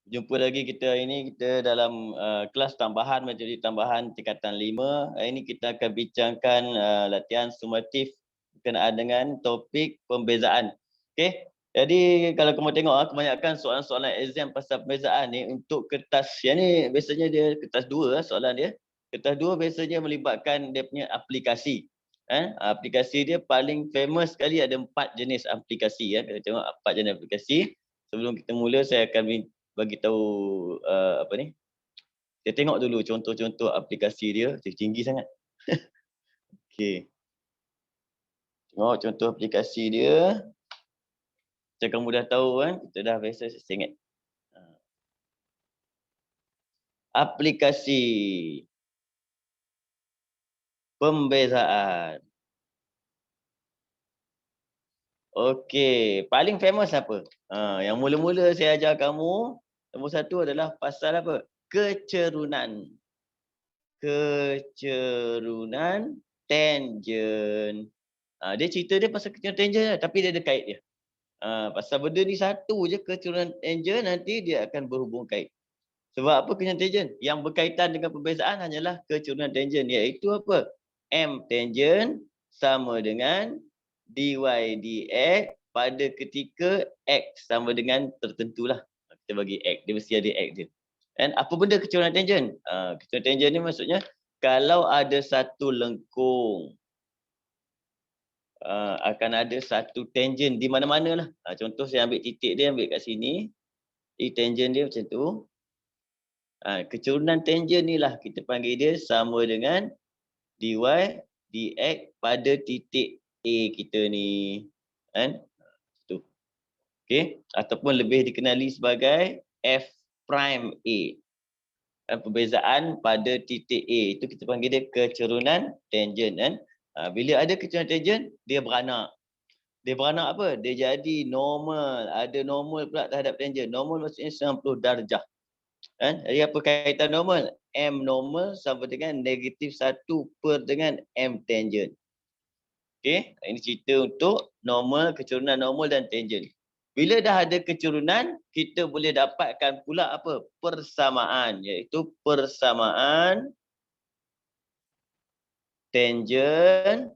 Jumpa lagi kita hari ini, kita dalam kelas tambahan, materi tambahan tingkatan 5. Hari ini kita akan bincangkan latihan sumatif berkenaan dengan topik pembezaan. Okey. Jadi kalau kamu tengok kebanyakan soalan-soalan exam pasal pembezaan ni untuk kertas yang ni biasanya dia kertas 2 soalan dia. Kertas 2 biasanya melibatkan dia punya aplikasi. Aplikasi dia paling famous sekali ada 4 jenis aplikasi ya. Kita tengok 4 jenis aplikasi. Sebelum kita mula saya akan bagi tahu apa ni, kita tengok dulu contoh-contoh aplikasi dia, tinggi sangat. Okey, tengok contoh aplikasi dia. Macam kamu dah tahu kan, kita dah biasa saya ingat. Aplikasi pembezaan. Okey, paling famous apa? Yang mula-mula saya ajar kamu, nombor 1 adalah pasal apa? Kecerunan. Kecerunan tangent. Dia cerita dia pasal kecerunan tangent lah, tapi dia ada kait dia. Pasal benda ni satu je, kecerunan tangent, nanti dia akan berhubung kait. Sebab apa kecerunan tangent? Yang berkaitan dengan perbezaan hanyalah kecerunan tangent, iaitu apa? M tangent sama dengan dy dx pada ketika x sama dengan tertentulah. Kita bagi x, dia mesti ada x dia. Dan apa benda kecerunan tangent? Kecerunan tangent ni maksudnya kalau ada satu lengkung akan ada satu tangent di mana-mana lah. Contoh saya ambil titik dia, ambil kat sini. Tangent dia macam tu. Kecerunan tangent ni lah kita panggil dia sama dengan dy dx pada titik A kita ni. Kan? Tu. Okey, ataupun lebih dikenali sebagai f prime A. Perbezaan pada titik A itu kita panggil dia kecerunan tangent kan. Bila ada kecerunan tangent, dia beranak. Dia beranak apa? Dia jadi normal. Ada normal pula terhadap tangent. Normal maksudnya 90 darjah. Kan? Jadi apa kaitan normal? M normal sama dengan negatif 1 per dengan M tangent. Okey, ini cerita untuk normal, kecerunan normal dan tangent. Bila dah ada kecerunan, kita boleh dapatkan pula apa? Persamaan, iaitu persamaan tangent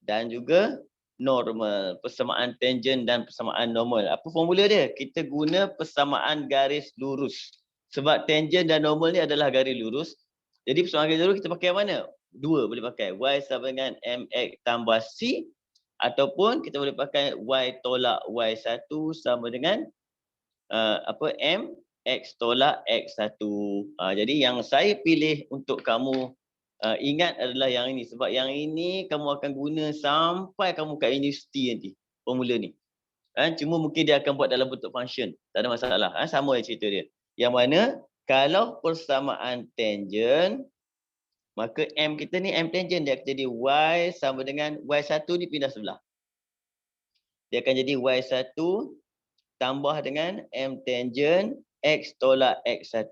dan juga normal. Persamaan tangent dan persamaan normal. Apa formula dia? Kita guna persamaan garis lurus. Sebab tangent dan normal ni adalah garis lurus. Jadi persamaan garis lurus kita pakai yang mana? Dua boleh pakai. Y sama dengan mx tambah c. Ataupun kita boleh pakai y tolak y1 sama dengan m x tolak x1. Jadi yang saya pilih untuk kamu ingat adalah yang ini. Sebab yang ini kamu akan guna sampai kamu kat universiti nanti. Formula ni. Cuma mungkin dia akan buat dalam bentuk function. Tak ada masalah. Sama cerita dia. Yang mana kalau persamaan tangent, maka M kita ni M tangent. Dia akan jadi Y sama dengan Y1 ni pindah sebelah. Dia akan jadi Y1 tambah dengan M tangent X tolak X1.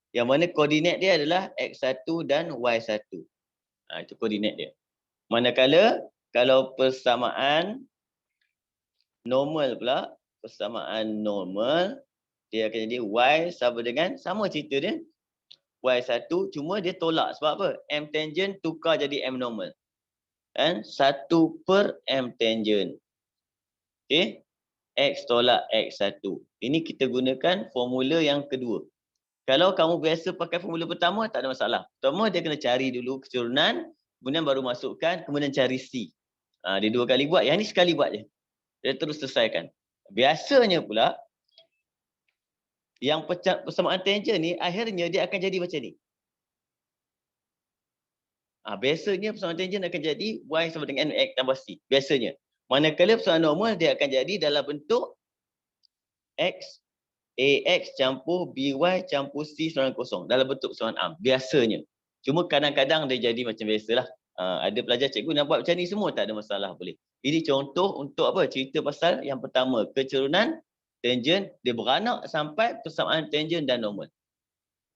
Yang mana koordinat dia adalah X1 dan Y1. Itu koordinat dia. Manakala kalau persamaan normal pula, persamaan normal, dia akan jadi Y sama dengan, sama cerita dia, Y1 cuma dia tolak. Sebab apa? M tangent tukar jadi M normal. 1 per M tangent. Okey? X tolak X1. Ini kita gunakan formula yang kedua. Kalau kamu biasa pakai formula pertama, tak ada masalah. Pertama, dia kena cari dulu kecerunan, kemudian baru masukkan, kemudian cari C. Dia 2 kali buat. Yang ni sekali buat je. Dia terus selesaikan. Biasanya pula, yang persamaan tangent ni, akhirnya dia akan jadi macam ni. Biasanya persamaan tangent akan jadi Y sama dengan X tambah C. Biasanya. Manakala persamaan normal, dia akan jadi dalam bentuk X AX campur BY campur C = 0 dalam bentuk persamaan arm. Biasanya. Cuma kadang-kadang dia jadi macam biasalah. Ada pelajar cikgu nak buat macam ni semua, tak ada masalah, boleh. Ini contoh untuk apa? Cerita pasal yang pertama, kecerunan tangent, dia beranak sampai persamaan tangent dan normal.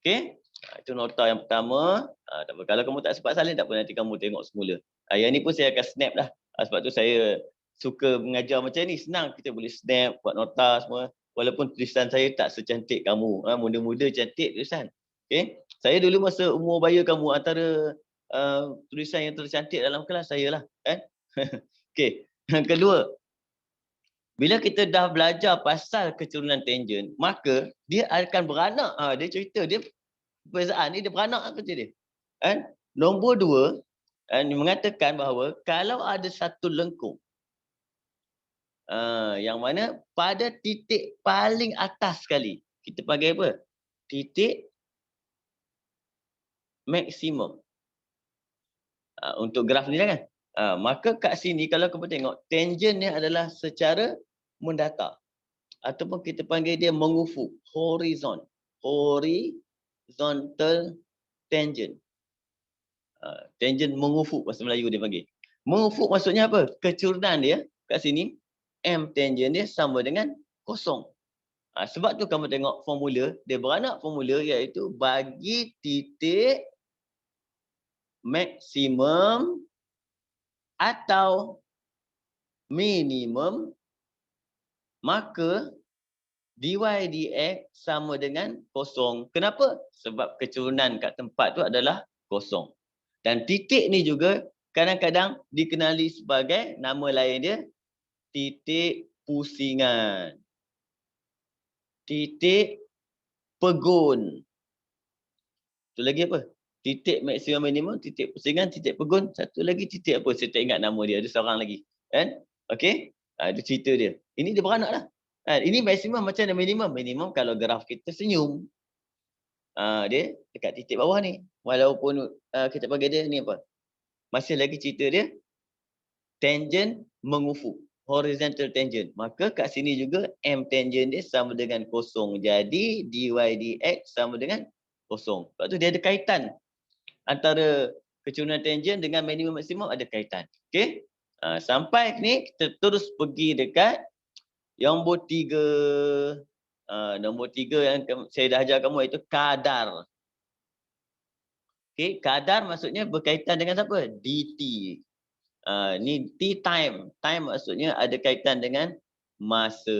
Okey? Itu nota yang pertama. Tak apa. Kalau kamu tak sempat salin, tak apa, nanti kamu tengok semula. Yang ni pun saya akan snap lah. Sebab tu saya suka mengajar macam ni. Senang, kita boleh snap, buat nota semua. Walaupun tulisan saya tak secantik kamu. Muda-muda cantik tulisan. Okay. Saya dulu masa umur baya kamu, antara tulisan yang tercantik dalam kelas saya lah. Kan? Okay. Yang kedua, bila kita dah belajar pasal keturunan tangent, maka dia akan beranak. Dia cerita, dia perbezaan ni dia beranak kata dia. Kan? Nombor dua, mengatakan bahawa kalau ada satu lengkung yang mana pada titik paling atas sekali, kita panggil apa? Titik maksimum. Untuk graf ni lah kan. Maka kat sini kalau kamu tengok, tangent ni adalah secara mendatar. Ataupun kita panggil dia mengufuk. Horizontal tangent. Tangent mengufuk bahasa Melayu dia panggil. Mengufuk maksudnya apa? Kecurunan dia kat sini, M tangent dia sama dengan kosong. Sebab tu kamu tengok formula, dia beranak formula iaitu bagi titik maksimum atau minimum, maka dy dx sama dengan kosong. Kenapa? Sebab kecurunan kat tempat tu adalah kosong. Dan titik ni juga kadang-kadang dikenali sebagai nama lain dia titik pusingan. Titik pegun. Satu lagi apa? Titik maksimum minimum, titik pusingan, titik pegun. Satu lagi titik apa? Saya tak ingat nama dia. Ada seorang lagi. Kan? Okey? Itu cerita dia. Ini dia beranak lah. Ini maksimum macam mana minimum? Minimum kalau graf kita senyum. Dia dekat titik bawah ni. Walaupun kita panggil dia ni apa? Masih lagi cerita dia. Tangent mengufuk. Horizontal tangent. Maka kat sini juga M tangent dia sama dengan kosong. Jadi dy dx sama dengan kosong. Sebab tu dia ada kaitan. Antara kecurunan tangent dengan minimum maksimum ada kaitan. Okey? Sampai ni kita terus pergi dekat nombor 3. Nombor 3 yang saya dah ajar kamu iaitu kadar. Okey, kadar maksudnya berkaitan dengan apa? dt. Ni T time. Time maksudnya ada kaitan dengan masa.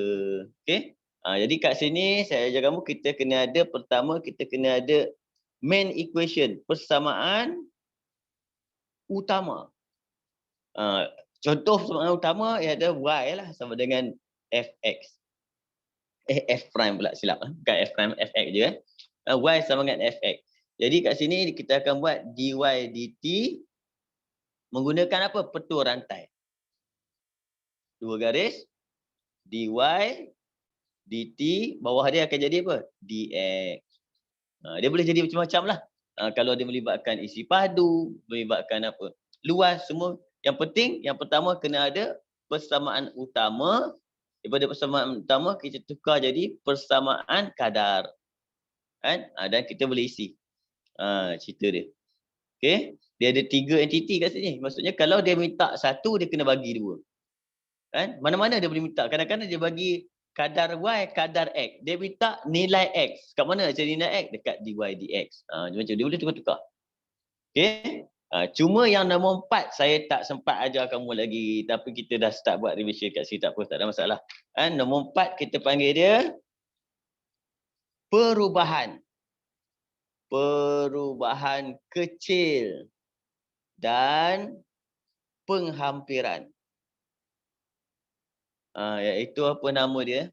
Okey? Jadi kat sini saya ajar kamu, kita kena ada, pertama kita kena ada main equation, persamaan utama. Contoh persamaan utama iaitu y lah sama dengan fx. F prime pula, silap. Bukan f prime, fx je. Y sama dengan fx. Jadi kat sini kita akan buat dy dt menggunakan apa? Petua rantai. Dua garis. Dy dt, bawah dia akan jadi apa? Dx. Dia boleh jadi macam-macam lah. Kalau dia melibatkan isi padu, melibatkan apa? Luas, semua. Yang penting, yang pertama kena ada persamaan utama. Daripada persamaan utama, kita tukar jadi persamaan kadar. Kan? Dan kita boleh isi. Cerita dia. Okay? Dia ada 3 entiti kat sini. Maksudnya kalau dia minta satu, dia kena bagi 2. Kan? Mana-mana dia boleh minta. Kadang-kadang dia bagi kadar y, kadar x. Dia minta nilai x. Kat mana cari nilai x? Dekat dy dx. Macam dia boleh tukar-tukar. Okey. Cuma yang nombor 4 saya tak sempat ajar kamu lagi. Tapi kita dah start buat revision kat sini. Tak apa, tak ada masalah. Nombor 4 kita panggil dia perubahan. Perubahan kecil dan penghampiran. Iaitu apa nama dia?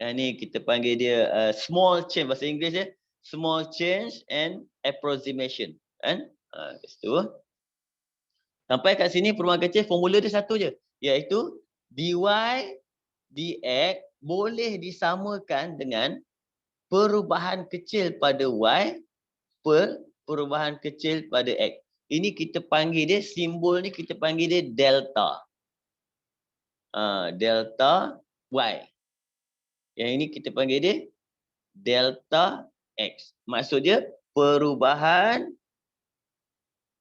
Ni kita panggil dia small change, bahasa Inggeris dia small change and approximation. Kan? Kat situ. Sampai kat sini perubahan kecil, formula dia satu je. Iaitu dy dx boleh disamakan dengan perubahan kecil pada y per perubahan kecil pada x. Ini kita panggil dia, simbol ni kita panggil dia delta. Delta y. Yang ini kita panggil dia delta x. Maksud dia perubahan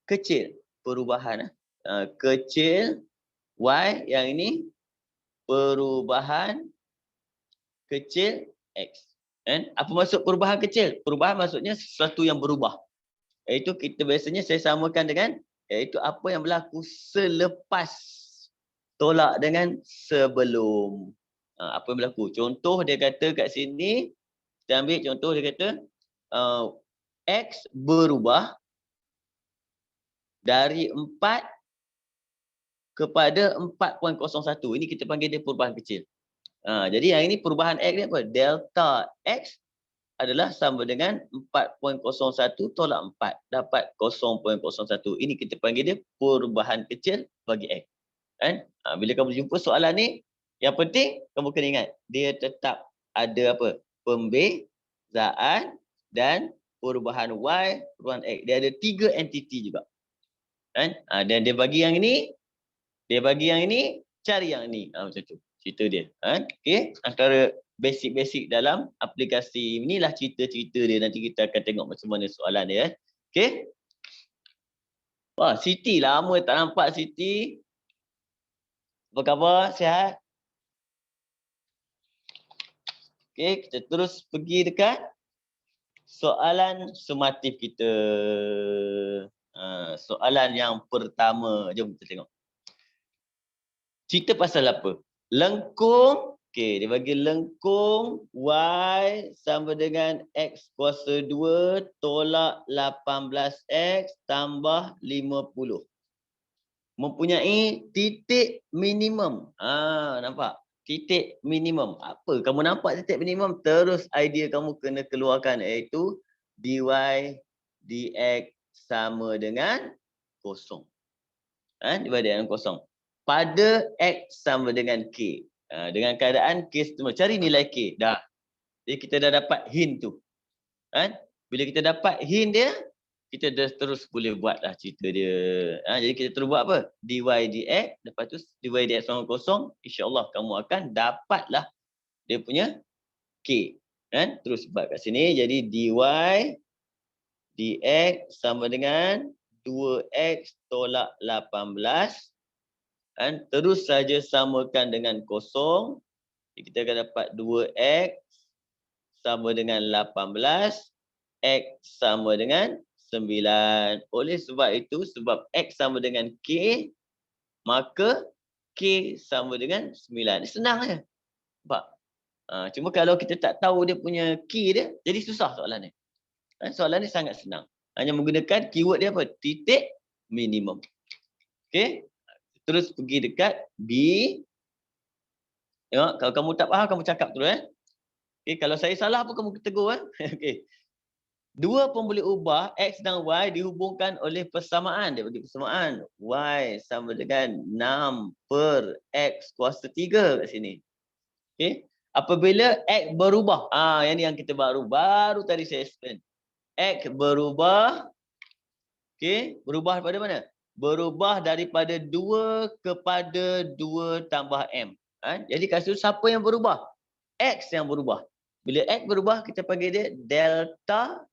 kecil. Perubahan kecil y, yang ini perubahan kecil x. Apa maksud perubahan kecil? Perubahan maksudnya sesuatu yang berubah. Iaitu kita biasanya saya samakan dengan iaitu apa yang berlaku selepas tolak dengan sebelum. Apa yang berlaku? Contoh dia kata kat sini, kita ambil contoh dia kata X berubah dari 4 kepada 4.01. Ini kita panggil dia perubahan kecil. Jadi yang ini perubahan X ni apa? Delta X adalah sama dengan 4.01 tolak 4 dapat 0.01. Ini kita panggil dia perubahan kecil bagi X. Kan? Bila kamu jumpa soalan ni, yang penting kamu kena ingat dia tetap ada apa? Pembezaan dan perubahan Y, perubahan X. Dia ada 3 entiti juga. Kan? Dan dia bagi yang ini, dia bagi yang ini, cari yang ini. Macam tu cerita dia. Okey, antara basic-basic dalam aplikasi inilah cerita-cerita dia. Nanti kita akan tengok macam mana soalan dia. Okey. Wah, Siti lama tak nampak Siti. Apa khabar? Sihat? Okey, kita terus pergi dekat soalan sumatif kita. Soalan yang pertama. Jom kita tengok. Cerita pasal apa? Lengkung, okey, dia bagi lengkung Y sama dengan X kuasa 2 tolak 18X tambah 50. Mempunyai titik minimum. Nampak? Titik minimum. Apa? Kamu nampak titik minimum, terus idea kamu kena keluarkan, iaitu dy dx sama dengan kosong. Divided dengan kosong. Pada X sama dengan K. Dengan keadaan K semua. Cari nilai K. Dah. Jadi kita dah dapat hint tu. Bila kita dapat hint dia, kita dah terus boleh buat dah cerita dia. Jadi kita terus buat apa? Dy dx. Lepas tu dy dx sama kosong. InsyaAllah kamu akan dapatlah dia punya K. Terus buat kat sini. Jadi dy dx sama dengan 2x tolak 18. Terus saja samakan dengan kosong. Kita akan dapat 2x sama dengan 18. X sama dengan 9. Oleh sebab itu, sebab X sama dengan K, maka K sama dengan 9. Senang je. Nampak? Cuma kalau kita tak tahu dia punya key dia, jadi susah soalan ni. Soalan ni sangat senang. Hanya menggunakan keyword dia apa? Titik minimum. Okey? Terus pergi dekat B. Tengok, kalau kamu tak faham, kamu cakap terus. Okay, kalau saya salah apa kamu tegur. Okay. Dua pun boleh ubah, X dan Y dihubungkan oleh persamaan. Dia bagi persamaan. Y sama dengan 6 per X kuasa 3 kat sini. Okay. Apabila X berubah. Yang ni yang kita baru tadi saya explain. X berubah. Okay. Berubah daripada mana? Berubah daripada 2 kepada 2 tambah M. Jadi kat situ siapa yang berubah? X yang berubah. Bila X berubah, kita panggil dia delta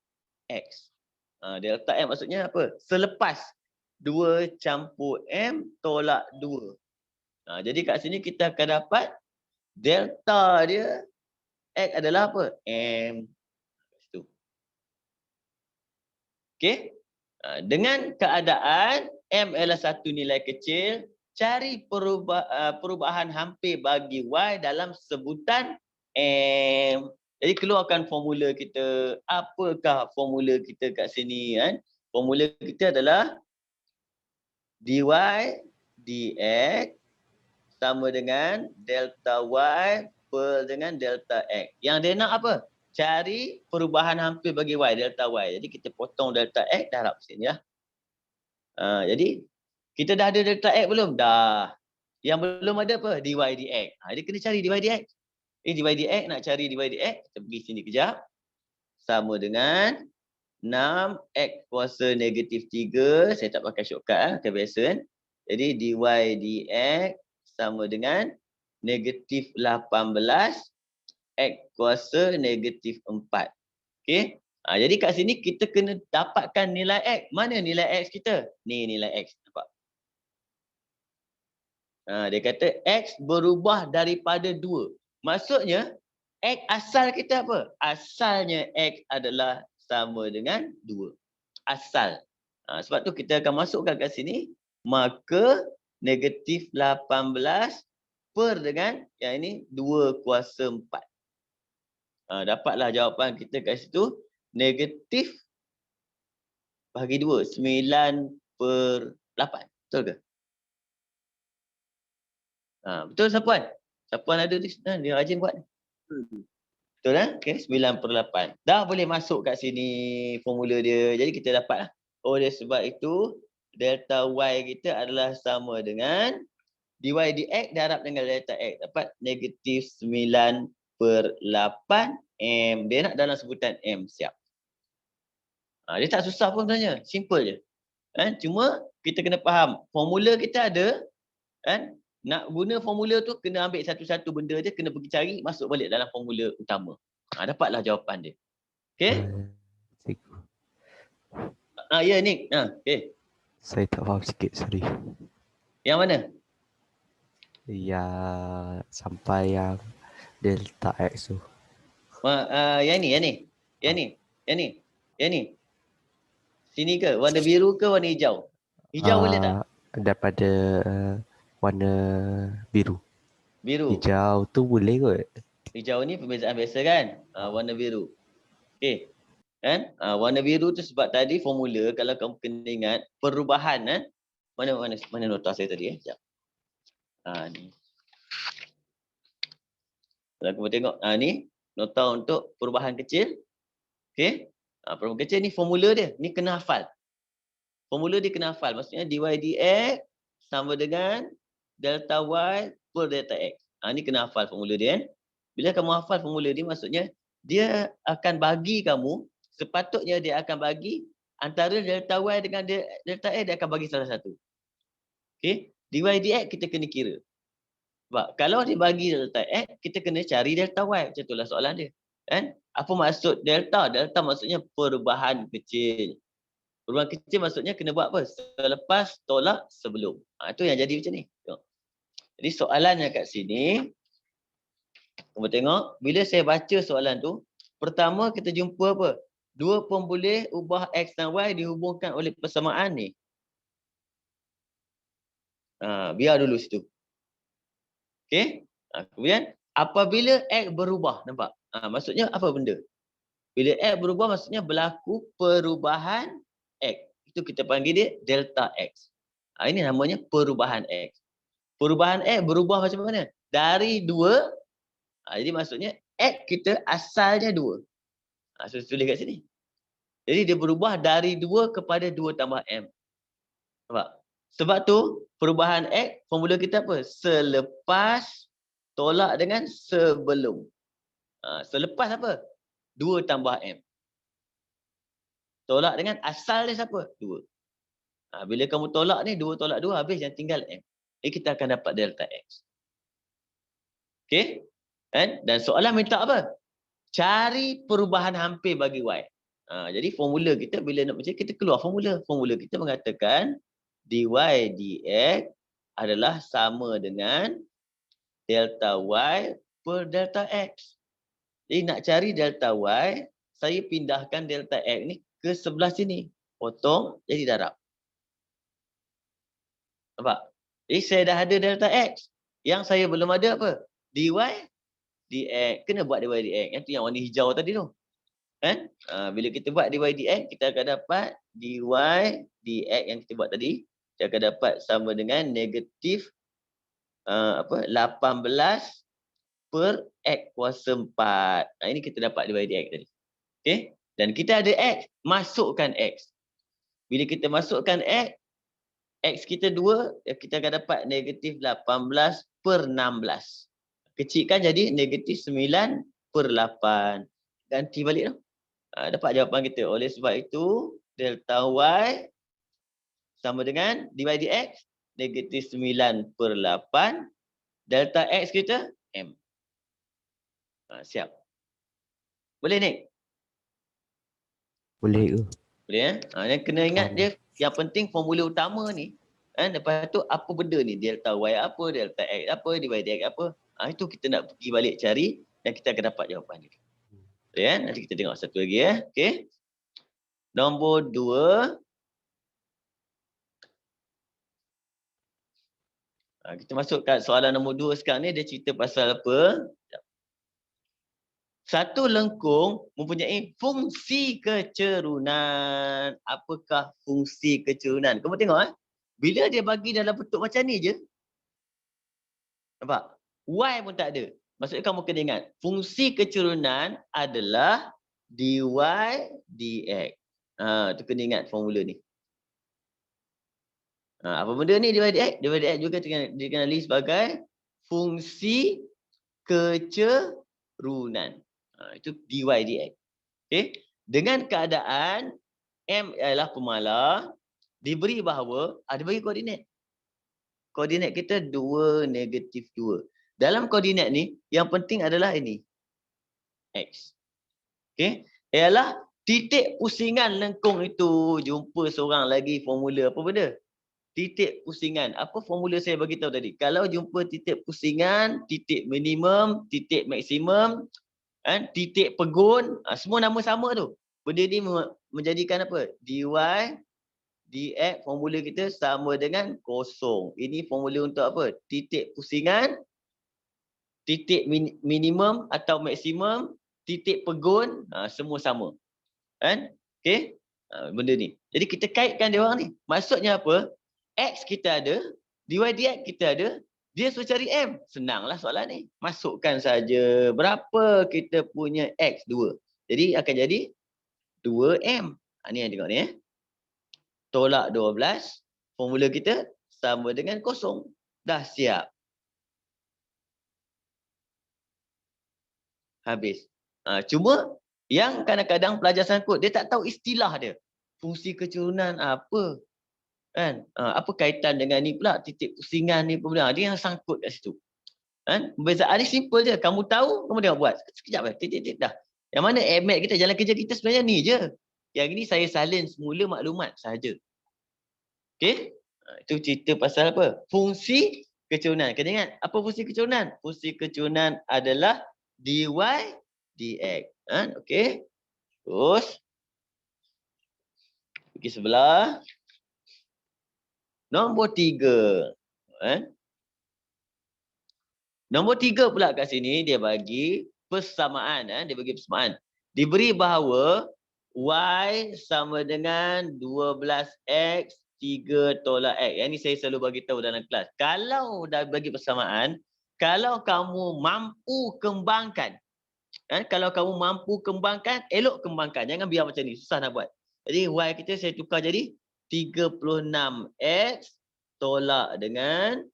X. Delta M maksudnya apa? Selepas 2 campur M tolak 2. Jadi kat sini kita akan dapat delta dia X adalah apa? M. Okey. Dengan keadaan M adalah satu nilai kecil, cari perubahan hampir bagi Y dalam sebutan M. Jadi keluarkan formula kita. Apakah formula kita kat sini? Formula kita adalah dy dx sama dengan delta Y per dengan delta X. Yang dia nak apa? Cari perubahan hampir bagi Y, delta Y. Jadi kita potong delta X, dah harap sini ya. Jadi kita dah ada delta X belum? Dah. Yang belum ada apa? Dy dx. Dia kena cari dy dx. Dy dx, nak cari dy dx, kita pergi sini kejap. Sama dengan 6x kuasa negatif 3. Saya tak pakai shortcut, macam biasa. Jadi dy dx sama dengan negatif 18 X kuasa negatif 4. Okey. Jadi kat sini kita kena dapatkan nilai X. Mana nilai X kita? Ni nilai X. Nampak? Dia kata X berubah daripada 2. Maksudnya X asal kita apa? Asalnya X adalah sama dengan 2. Asal. Sebab tu kita akan masukkan kat sini. Maka negatif 18 per dengan yang ini 2/4. Dapatlah jawapan kita kat situ. Negatif bagi 2. 9/8. Betul ke? Betul Sapuan? Sapuan ada di sana. Dia rajin buat. Betul kan? Okay, 9/8. Dah boleh masuk kat sini formula dia. Jadi kita dapat lah. Oleh sebab itu, delta Y kita adalah sama dengan dy dx darab dengan delta X. Dapat negatif 9/8 M. Dia nak dalam sebutan M. Siap. Dia tak susah pun sebenarnya. Simple je. Cuma kita kena faham. Formula kita ada. Nak guna formula tu kena ambil satu-satu benda je. Kena pergi cari. Masuk balik dalam formula utama. Dapatlah jawapan dia. Okay? Cikgu. Ya Nick. Okay. Saya tak faham sikit, sorry. Yang mana? Ya, sampai yang delta X tu. Yang ni. Sini ke? Warna biru ke warna hijau? Hijau boleh tak? Daripada warna biru. Biru. Hijau tu boleh kot. Hijau ni perbezaan biasa kan? Warna biru. Okay. Warna biru tu sebab tadi formula kalau kamu kena ingat perubahan mana nota saya tadi Sekejap. Ni. Kalau kamu tengok ni nota untuk perubahan kecil. Okey. Perubahan kecil ni formula dia. Ni kena hafal. Formula dia kena hafal. Maksudnya dy dx sama dengan delta y per delta x. Ni kena hafal formula dia. Bila kamu hafal formula dia maksudnya dia akan bagi kamu, sepatutnya dia akan bagi antara delta y dengan delta x, dia akan bagi salah satu. Okey. Dy dx kita kena kira. Sebab kalau dia bagi delta x, kita kena cari delta y. Macam itulah soalan dia. Apa maksud delta? Delta maksudnya perubahan kecil. Perubahan kecil maksudnya kena buat apa? Selepas tolak sebelum. Itu yang jadi macam ni. Jadi soalannya kat sini, kamu tengok, bila saya baca soalan tu, pertama kita jumpa apa? Dua pemboleh ubah X dan Y dihubungkan oleh persamaan ni. Biar dulu situ. Okey. Kemudian, apabila X berubah, nampak? Maksudnya apa benda? Bila X berubah, maksudnya berlaku perubahan X. Itu kita panggil dia delta X. Ini namanya perubahan X. Perubahan X berubah macam mana? Dari 2, jadi maksudnya X kita asalnya 2. Saya tulis kat sini. Jadi dia berubah dari 2 kepada 2 tambah M. Nampak? Sebab tu perubahan X, formula kita apa? Selepas tolak dengan sebelum. Selepas apa? 2 tambah M. Tolak dengan asal dia siapa? 2. Bila kamu tolak ni, 2 tolak 2 habis yang tinggal M. Jadi kita akan dapat delta X. Okey? Dan soalan minta apa? Cari perubahan hampir bagi Y. Jadi formula kita bila nak macam kita keluar formula. Formula kita mengatakan dy dx adalah sama dengan delta Y per delta X. Jadi nak cari delta Y, saya pindahkan delta X ni ke sebelah sini. Potong jadi darab. Nampak? Jadi saya dah ada delta X. Yang saya belum ada apa? Dy dx. Kena buat dy dx. Yang tu yang warna hijau tadi tu. Bila kita buat dy dx, kita akan dapat dy dx yang kita buat tadi. Kita akan dapat sama dengan negatif 18 per X kuasa 4. Ini kita dapat dy dx tadi. Okay? Dan kita ada X. Masukkan X. Bila kita masukkan X, X kita 2, kita akan dapat negatif 18 per 16. Kecilkan jadi negatif 9/8. Ganti balik tu. Dapat jawapan kita. Oleh sebab itu, delta Y sama dengan dy dx negatif 9/8. Delta X kita M. Siap. Boleh Nick? Boleh ke? Boleh Yang kena ingat dia, yang penting formula utama ni. Lepas tu apa benda ni? Delta Y apa, delta X apa, dy dx apa. Itu kita nak pergi balik cari dan kita akan dapat jawapan dia. Boleh Nanti kita tengok satu lagi Okey. Nombor 2. Kita masuk kat soalan nombor 2 sekarang ni. Dia cerita pasal apa? Satu lengkung mempunyai fungsi kecerunan. Apakah fungsi kecerunan? Kamu tengok bila dia bagi dalam bentuk macam ni je. Nampak? Y pun tak ada. Maksudnya kamu kena ingat. Fungsi kecerunan adalah dy dx. Tu kena ingat formula ni. Apa benda ni dy dx? Dy dx juga dikenali sebagai fungsi kecerunan. Itu dy dx. Okay? Dengan keadaan M ialah pemalar, diberi bahawa ada bagi koordinat. Koordinat kita 2, -2. Dalam koordinat ni, yang penting adalah ini. X. Okay? Ialah titik pusingan lengkung itu. Jumpa seorang lagi formula. Apa benda? Titik pusingan. Apa formula saya bagi tahu tadi? Kalau jumpa titik pusingan, titik minimum, titik maksimum, titik pegun, semua nama sama tu. Benda ni menjadikan apa? dy dx formula kita sama dengan kosong. Ini formula untuk apa? Titik pusingan, titik minimum atau maksimum, titik pegun, semua sama. Kan? Okey? Benda ni. Jadi kita kaitkan dia orang ni. Maksudnya apa? X kita ada, dy dx kita ada, dia suruh cari M. Senanglah soalan ni. Masukkan saja berapa kita punya X 2. Jadi akan jadi 2M. Ni yang tengok ni. Tolak 12. Formula kita sama dengan kosong. Dah siap. Habis. Cuma yang kadang-kadang pelajar sangkut, dia tak tahu istilah dia. Fungsi kecerunan apa? Kan? Apa kaitan dengan ni pula? Titik pusingan ni pula. Dia yang sangkut kat situ. Kan? Perbezaan ni simple je. Kamu tahu, kamu tengok buat. Sekejap titik dah. Yang mana AMAT kita, jalan kerja kita sebenarnya ni je. Yang ini saya salin semula maklumat sahaja. Okey? Itu cerita pasal apa? Fungsi kecerunan. Kena ingat, apa fungsi kecerunan? Fungsi kecerunan adalah dy dx. Okey? Terus. Pergi sebelah. Nombor 3. Nombor 3 pula kat sini, dia bagi persamaan. Dia bagi persamaan. Diberi bahawa y sama dengan 12x 3 tolak x. Yang ni saya selalu bagi tahu dalam kelas. Kalau dah bagi persamaan, kalau kamu mampu kembangkan, kalau kamu mampu kembangkan, elok kembangkan. Jangan biar macam ni, susah nak buat. Jadi y kita saya tukar jadi 36x tolak dengan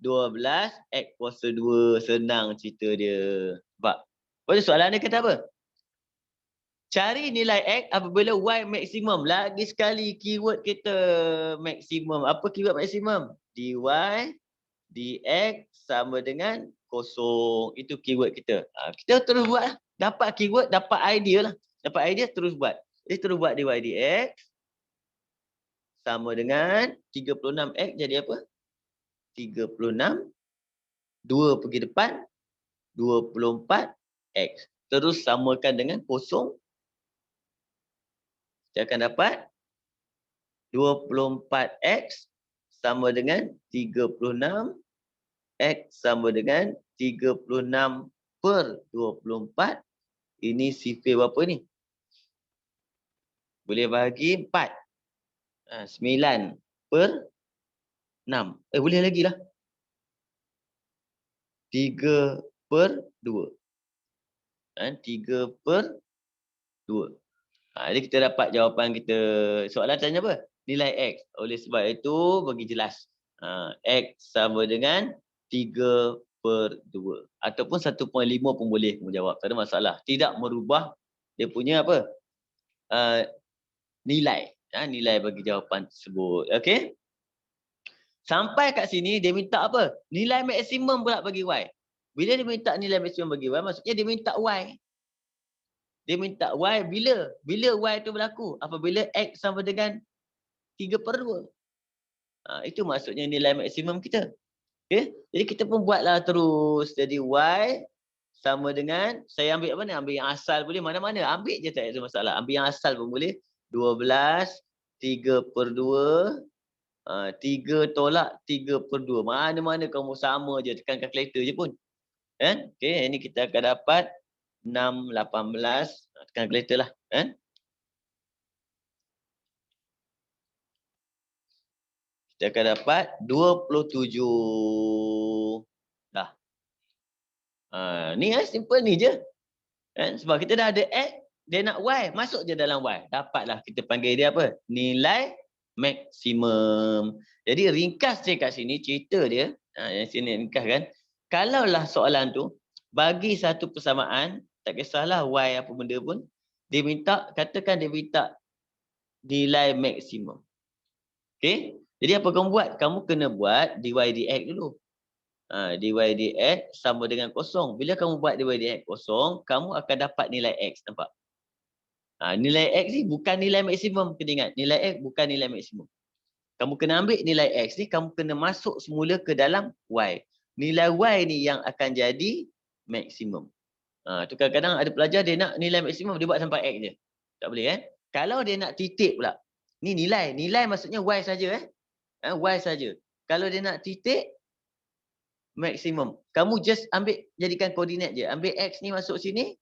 12 x kuasa 2. Senang cerita dia. Sebab pada soalan dia kata apa? Cari nilai x apabila y maksimum. Lagi sekali keyword kita maksimum. Apa keyword maksimum? dy dx sama dengan kosong. Itu keyword kita. Kita terus buat lah. Dapat keyword, dapat idea lah. Dapat idea, terus buat. Jadi terus buat dy dx sama dengan 36x jadi apa? 36. 2 pergi depan. 24x. Terus samakan dengan kosong. Kita akan dapat 24x sama dengan 36. X sama dengan 36 per 24. Ini sifir berapa ni? Boleh bahagi 4. 9 per 6. Boleh lagi lah. 3 per 2. 3 per 2. Jadi kita dapat jawapan kita. Soalan tanya apa? Nilai X. Oleh sebab itu, bagi jelas. X sama dengan 3 per 2. Ataupun 1.5 pun boleh kamu jawab. Tak ada masalah. Tidak merubah dia punya apa? Nilai. Nilai bagi jawapan tersebut. Okey? Sampai kat sini, dia minta apa? Nilai maksimum pula bagi Y. Bila dia minta nilai maksimum bagi Y, maksudnya dia minta Y. Dia minta Y bila? Bila Y itu berlaku? Apabila X sama dengan 3 per 2. Itu maksudnya nilai maksimum kita. Okay? Jadi kita pun buatlah terus. Jadi Y sama dengan, saya ambil apa ni? Ambil yang asal boleh. Mana-mana. Ambil je tak ada masalah. Ambil yang asal pun boleh. 12, 3 per 2. 3 tolak 3/2. Mana-mana kamu sama je. Tekan kalkulator je pun. Kan? Okey, ini kita akan dapat 6, 18. Tekan kalkulator lah. Kan? Kita akan dapat 27. Dah. Ni simple ni je. Kan? Sebab kita dah ada X, dia nak Y. Masuk je dalam Y. Dapatlah kita panggil dia apa? Nilai maksimum. Jadi ringkas je kat sini cerita dia. Yang sini ringkas kan. Kalaulah soalan tu bagi satu persamaan, tak kisahlah Y apa benda pun, dia minta, katakan dia minta nilai maksimum. Okey? Jadi apa kamu buat? Kamu kena buat dy dx dulu. Dy dx sama dengan kosong. Bila kamu buat dy dx kosong, kamu akan dapat nilai x. Nampak? Nilai x ni bukan nilai maksimum. Kena ingat, nilai x bukan nilai maksimum. Kamu kena ambil nilai x ni, kamu kena masuk semula ke dalam y. Nilai y ni yang akan jadi maksimum. Tu kadang-kadang ada pelajar dia nak nilai maksimum, dia buat sampai x je. Tak boleh kan? Kalau dia nak titik pula, ni nilai. Nilai maksudnya y saja y saja. Kalau dia nak titik maksimum, kamu just ambil, jadikan koordinat je. Ambil x ni masuk sini,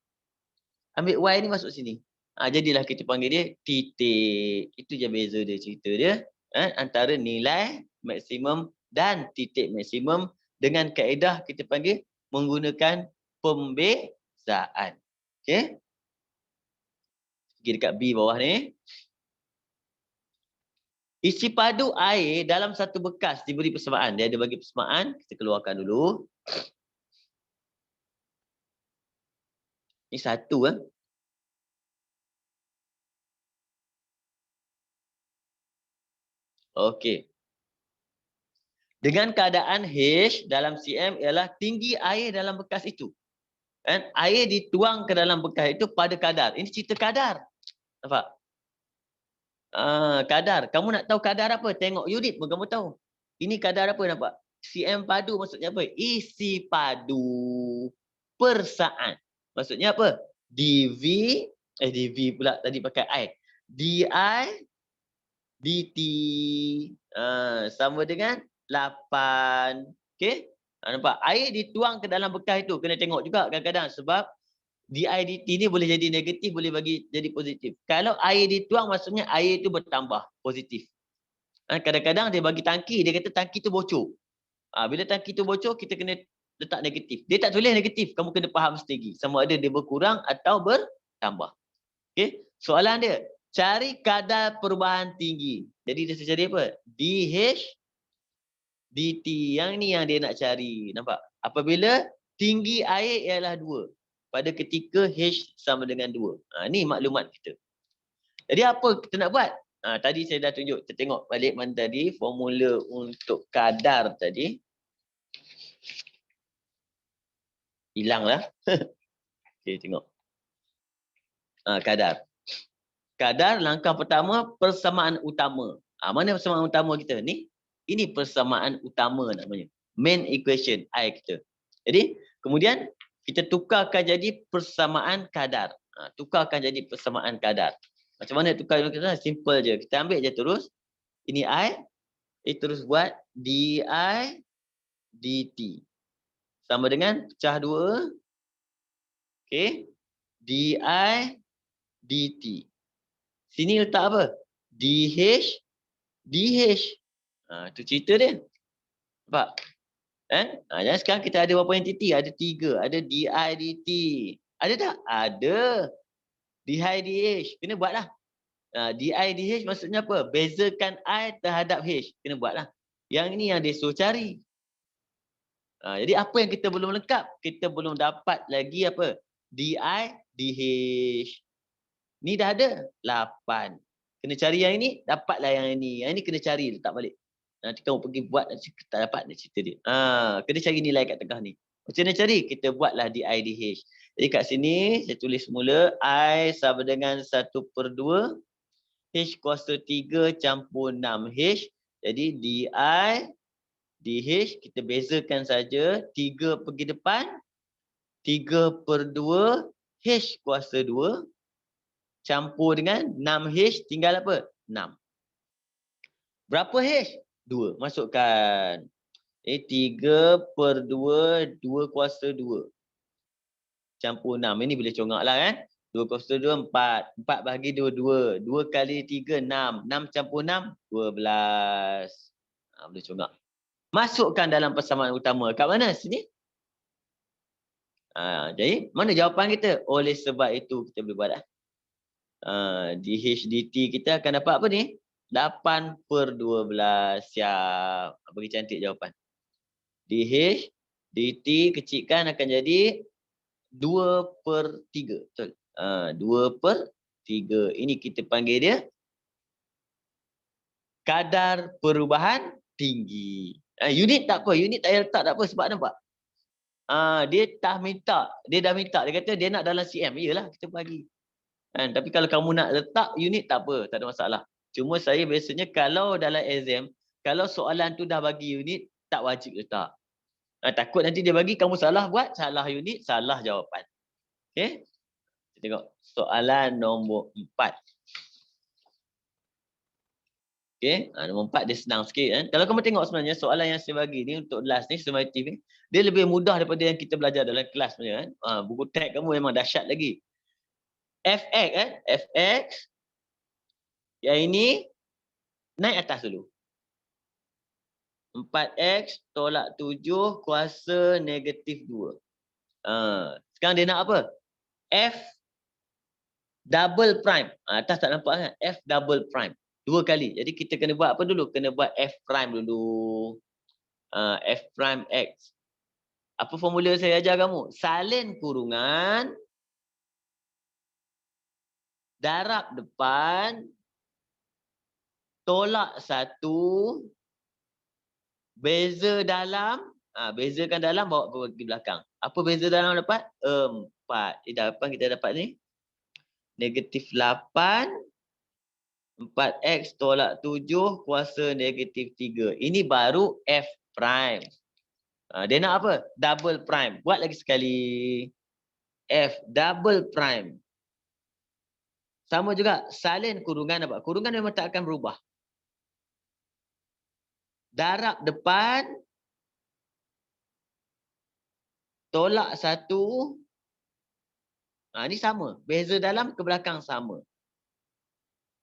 ambil y ni masuk sini. Jadilah kita panggil dia titik. Itu je beza dia, cerita dia antara nilai maksimum dan titik maksimum dengan kaedah kita panggil menggunakan pembezaan. Okey? Pergi dekat B bawah ni. Isi padu air dalam satu bekas diberi persamaan. Dia ada bagi persamaan, kita keluarkan dulu. Ini satu Okey. Dengan keadaan H dalam cm ialah tinggi air dalam bekas itu. Kan? Air dituang ke dalam bekas itu pada kadar. Ini cerita kadar. Nampak? Kadar. Kamu nak tahu kadar apa? Tengok unit pun kamu tahu. Ini kadar apa nampak? cm padu maksudnya apa? Isi padu persaan. Maksudnya apa? dV pula tadi pakai I. di dt sama dengan 8. Okey? Nampak? Air dituang ke dalam bekas itu. Kena tengok juga kadang-kadang sebab di dt ni boleh jadi negatif, boleh bagi jadi positif. Kalau air dituang maksudnya air itu bertambah positif. Kadang-kadang dia bagi tangki, dia kata tangki tu bocor. Bila tangki tu bocor, kita kena letak negatif. Dia tak tulis negatif, kamu kena faham strategi. Sama ada dia berkurang atau bertambah. Okey? Soalan dia, cari kadar perubahan tinggi. Jadi dia cari apa? dH dt. Yang ni yang dia nak cari. Nampak? Apabila tinggi air ialah 2. Pada ketika H sama dengan 2. Ni maklumat kita. Jadi apa kita nak buat? Tadi saya dah tunjuk. Kita tengok balik mana tadi. Formula untuk kadar tadi. Hilanglah. Okey, tengok. Kadar. Kadar langkah pertama persamaan utama. Mana persamaan utama kita? Ni. Ini persamaan utama namanya. Main equation I kita. Jadi kemudian kita tukarkan jadi persamaan kadar. Tukarkan jadi persamaan kadar. Macam mana tukar kadar? Simple je. Kita ambil je terus. Ini I. Terus buat di dt. Sama dengan pecah 2. Okey. di dt. Sini letak apa? dH. Itu cerita dia. Nampak? Jadi sekarang kita ada berapa entiti? Ada 3. Ada di dt. Ada tak? Ada. di dh. Kena buatlah. di dh maksudnya apa? Bezakan I terhadap H. Kena buatlah. Yang ini yang dia suruh cari. Jadi apa yang kita belum lengkap? Kita belum dapat lagi apa? di dh. Ni dah ada 8. Kena cari yang ini, dapatlah yang ini. Yang ini kena cari, letak balik. Nanti kamu pergi buat, nanti tak dapat dia cerita dia. Kena cari nilai kat tengah ni. Macam mana cari? Kita buatlah di dh. Jadi kat sini, saya tulis semula. I sama dengan 1/2. H kuasa 3 campur 6H. Jadi di dh, kita bezakan saja. 3 pergi depan. 3/2 H kuasa 2. Campur dengan 6H tinggal apa? 6. Berapa H? 2. Masukkan. 3/2, 2 kuasa 2. Campur 6. Ini boleh congak lah kan. 2 kuasa 2, 4. 4 bahagi 2, 2. 2 kali 3, 6. 6 campur 6, 12. Boleh congak. Masukkan dalam persamaan utama. Kat mana? Sini. Jadi, mana jawapan kita? Oleh sebab itu, kita boleh buat dah. DHDT kita akan dapat apa ni? 8/12. Siap. Bagi cantik jawapan. DHDT kecilkan akan jadi 2/3. Betul. 2/3. Ini kita panggil dia kadar perubahan tinggi. Unit tak apa. Unit tak payah letak tak apa. Sebab nampak? Dia dah minta. Dia kata dia nak dalam CM. Iyalah kita bagi. Tapi kalau kamu nak letak unit tak apa, tak ada masalah. Cuma saya biasanya kalau dalam exam, kalau soalan tu dah bagi unit, tak wajib letak. Takut nanti dia bagi kamu salah buat, salah unit, salah jawapan. Okey? Kita tengok soalan nombor 4. Okey, nombor 4 dia senang sikit kan. Kalau kamu tengok sebenarnya soalan yang saya bagi ni untuk last ni summative ni, dia lebih mudah daripada yang kita belajar dalam kelas sebenarnya kan. Buku teks kamu memang dahsyat lagi. Fx kan, Fx yang ini naik atas dulu. 4x tolak 7 kuasa negatif 2. Sekarang dia nak apa? F double prime. Atas tak nampak kan? F double prime. 2 kali. Jadi kita kena buat apa dulu? Kena buat F prime dulu. F prime x. Apa formula saya ajar kamu? Salin kurungan darab depan tolak 1 beza dalam, bezakan dalam bawa pergi belakang. Apa beza dalam dapat? 4. Dapat kita dapat ni. Negatif 8. 4x tolak 7 kuasa negatif 3. Ini baru F prime. Dia nak apa? Double prime. Buat lagi sekali. F double prime. Sama juga salin kurungan apa? Kurungan memang tak akan berubah. Darab depan tolak 1. Ini sama. Beza dalam ke belakang sama.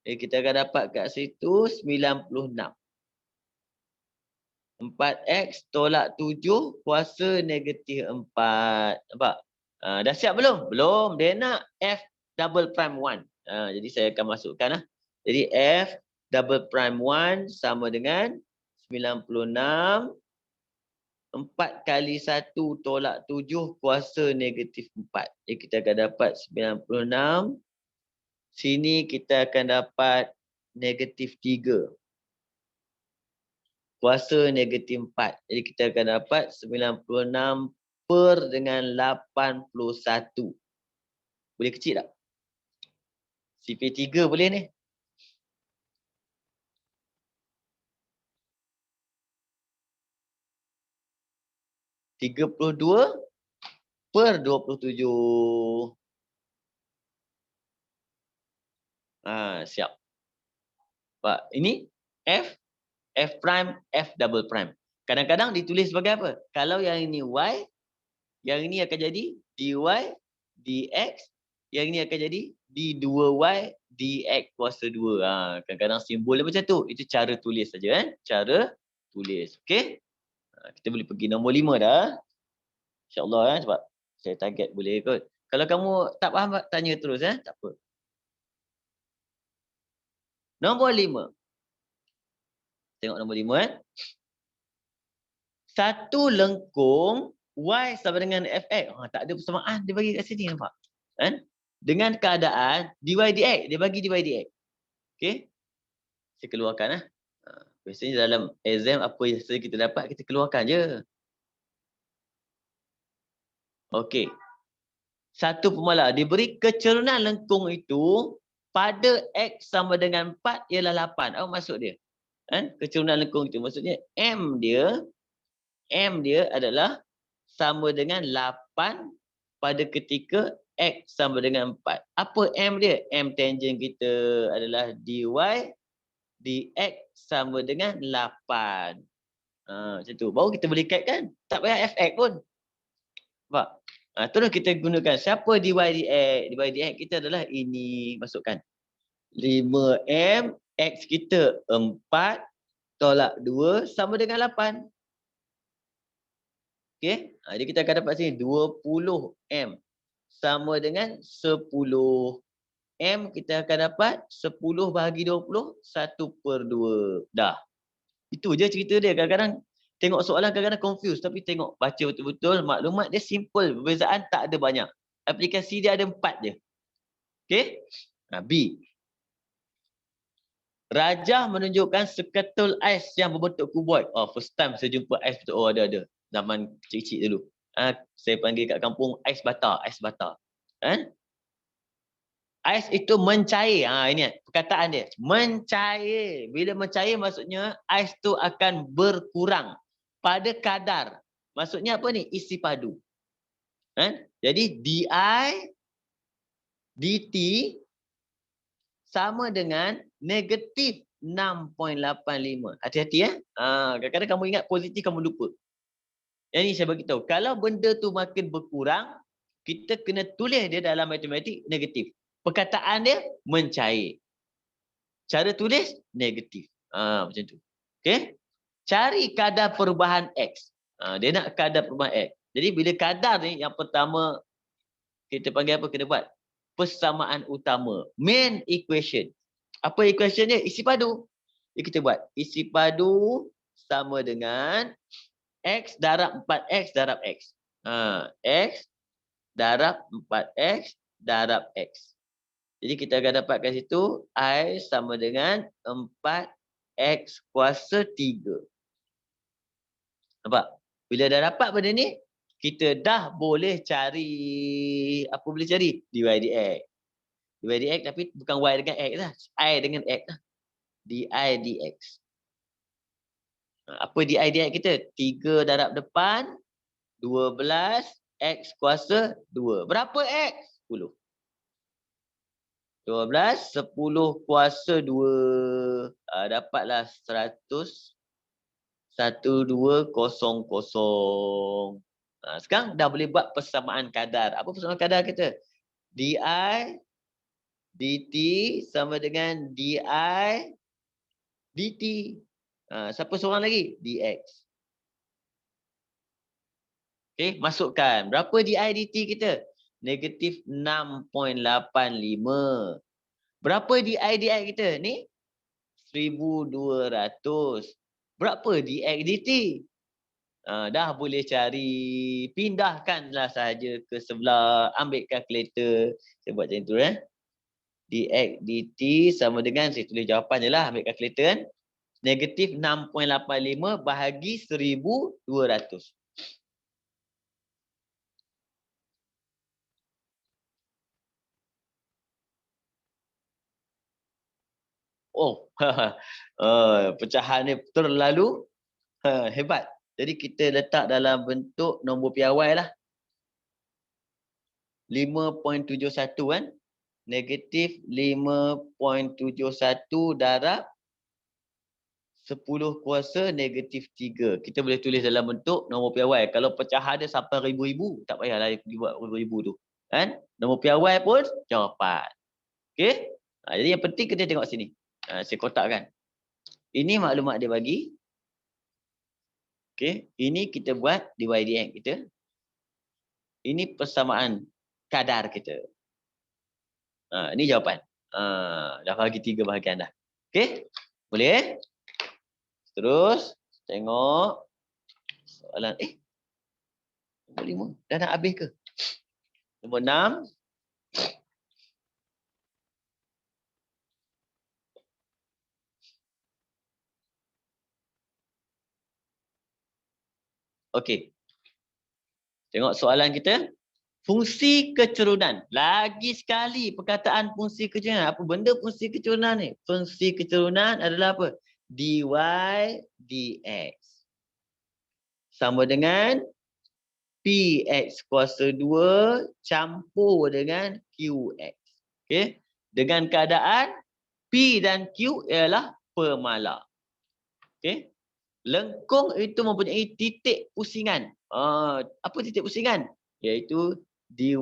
Kita akan dapat kat situ 96. 4x tolak 7 kuasa negatif 4. Nampak? Dah siap belum? Belum. Dia nak F double prime 1. Jadi saya akan masukkan lah. Jadi F double prime 1 sama dengan 96. 4 kali 1 tolak 7 kuasa negatif 4. Jadi kita akan dapat 96. Sini kita akan dapat negatif 3. Kuasa negatif 4. Jadi kita akan dapat 96 per dengan 81. Boleh kecil tak? CP3 boleh ni. (32 per 27). Siap. Pak, ini F prime, F double prime. Kadang-kadang ditulis sebagai apa? Kalau yang ini Y, yang ini akan jadi dy dx, yang ini akan jadi d2y dx kuasa 2. Kadang-kadang simbol dia macam tu. Itu cara tulis saja kan? Cara tulis. Okey? Kita boleh pergi nombor 5 dah. InsyaAllah sebab saya target boleh kot. Kalau kamu tak faham, tanya terus tak apa. Nombor 5. Tengok nombor 5 Satu lengkung Y sama dengan Fx. Tak ada persamaan dia bagi kat sini nampak. Kan? Dengan keadaan dy dx, dia bagi dy dx. Okey? Saya keluarkan biasanya dalam exam apa yang kita dapat kita keluarkan je. Okey. Satu pemalar diberi kecerunan lengkung itu pada X sama dengan 4 ialah 8. Apa maksud dia? Kan? Kecerunan lengkung itu maksudnya M dia adalah sama dengan 8 pada ketika X sama dengan 4. Apa M dia? M tangent kita adalah dy dx sama dengan 8. Macam tu. Baru kita boleh kaitkan. Tak payah fx pun. Nampak? Terus kita gunakan siapa dy dx. Dy dx kita adalah ini. Masukkan. 5m, x kita 4 tolak 2 sama dengan 8. Okey. Jadi kita akan dapat sini 20m sama dengan 10. M kita akan dapat 10 bahagi 20, 1/2. Dah. Itu je cerita dia. Kadang-kadang tengok soalan kadang-kadang confuse. Tapi tengok baca betul-betul. Maklumat dia simple. Perbezaan tak ada banyak. Aplikasi dia ada 4 je. Okey. B. Rajah menunjukkan seketul ais yang berbentuk kuboid. First time saya jumpa ais betul. Ada. Zaman kecil-kecil dulu. Saya panggil kat kampung ais bata. Ais bata. Ais itu mencair. Ini perkataan dia. Mencair. Bila mencair maksudnya ais tu akan berkurang pada kadar. Maksudnya apa ni? Isi padu. Jadi di dt sama dengan negatif 6.85. Hati-hati ya. Kadang-kadang kamu ingat positif kamu lupa. Yang ni saya beritahu. Kalau benda tu makin berkurang, kita kena tulis dia dalam matematik negatif. Perkataan dia mencair. Cara tulis negatif. Macam tu. Okey? Cari kadar perubahan X. Dia nak kadar perubahan X. Jadi bila kadar ni yang pertama kita panggil apa kena buat? Persamaan utama. Main equation. Apa equation dia? Isi padu. Jadi kita buat isi padu sama dengan X darab 4X darab X. X darab 4X darab X. Jadi kita akan dapatkan situ I sama dengan 4X kuasa 3. Nampak? Bila dah dapat benda ni, kita dah boleh cari, apa boleh cari? Dy dx. Dy dx tapi bukan Y dengan X lah. I dengan X lah. Dy dx. Apa Dy dx kita? 3 darab depan, 12, X kuasa 2. Berapa X? 10. 12, 10 kuasa 2. Dapatlah 100. 1200. Sekarang dah boleh buat persamaan kadar. Apa persamaan kadar kita? Di dt sama dengan di dt. Siapa seorang lagi? Dx. Okey, masukkan. Berapa di dt kita? Negatif 6.85. Berapa di dx kita? Ni 1200. Berapa dx dt? Dah boleh cari. Pindahkanlah sahaja ke sebelah. Ambil kalkulator. Saya buat macam tu. Dx dt sama dengan, saya tulis jawapan je lah. Ambil kalkulator kan. Negatif 6.85 bahagi 1200. Pecahan ni terlalu hebat. Jadi kita letak dalam bentuk nombor piawai lah. 5.71 kan. Negatif 5.71 darab 10 kuasa negatif 3. Kita boleh tulis dalam bentuk nombor piawai. Kalau pecahan dia sampai ribu-ribu, tak payahlah dibuat ribu-ribu tu. Kan? Nombor piawai pun jawapan. Okey? Jadi yang penting kita tengok sini. Saya kotakkan. Ini maklumat dia bagi. Okey, ini kita buat dy dx kita. Ini persamaan kadar kita. Ini jawapan. Dah bagi 3 bahagian dah. Okey? Boleh? Terus tengok soalan nombor 5 dah nak habis ke? Nombor 6. Okey. Tengok soalan kita. Fungsi keturunan. Lagi sekali perkataan fungsi keturunan. Apa benda fungsi keturunan ni? Fungsi keturunan adalah apa? Dy dx. Sama dengan Px kuasa 2 campur dengan Qx. Okey. Dengan keadaan P dan Q ialah pemala. Okey. Lengkung itu mempunyai titik pusingan. Apa titik pusingan? Iaitu dy